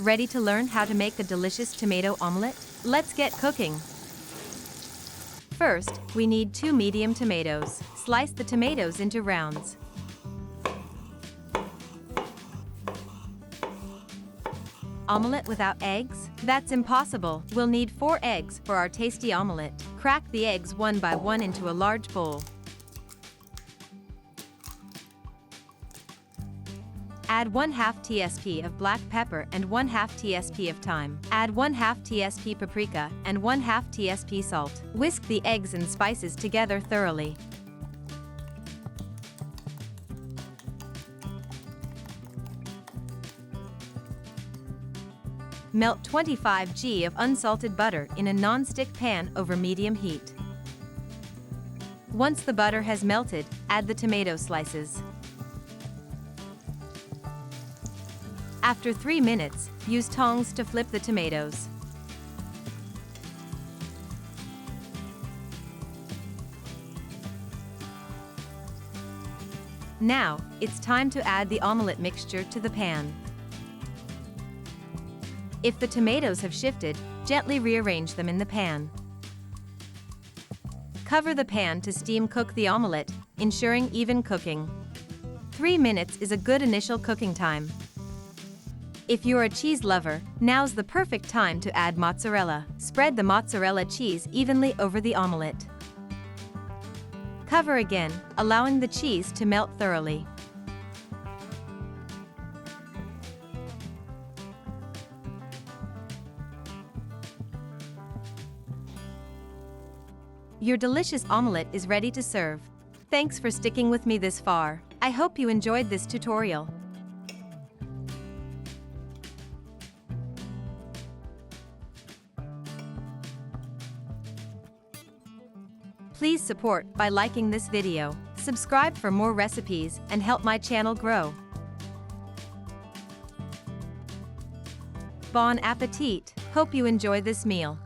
Ready to learn how to make a delicious tomato omelette? Let's get cooking. First, we need 2 medium tomatoes. Slice the tomatoes into rounds. Omelette without eggs? That's impossible. We'll need 4 eggs for our tasty omelette. Crack the eggs one by one into a large bowl. Add 1/2 tsp of black pepper and 1/2 tsp of thyme. Add 1/2 tsp paprika and 1/2 tsp salt. Whisk the eggs and spices together thoroughly. Melt 25 g of unsalted butter in a non-stick pan over medium heat. Once the butter has melted, add the tomato slices. After 3 minutes, use tongs to flip the tomatoes. Now, it's time to add the omelette mixture to the pan. If the tomatoes have shifted, gently rearrange them in the pan. Cover the pan to steam cook the omelette, ensuring even cooking. 3 minutes is a good initial cooking time. If you're a cheese lover, now's the perfect time to add mozzarella. Spread the mozzarella cheese evenly over the omelette. Cover again, allowing the cheese to melt thoroughly. Your delicious omelette is ready to serve. Thanks for sticking with me this far. I hope you enjoyed this tutorial. Please support by liking this video, subscribe for more recipes, and help my channel grow. Bon appetit! Hope you enjoy this meal.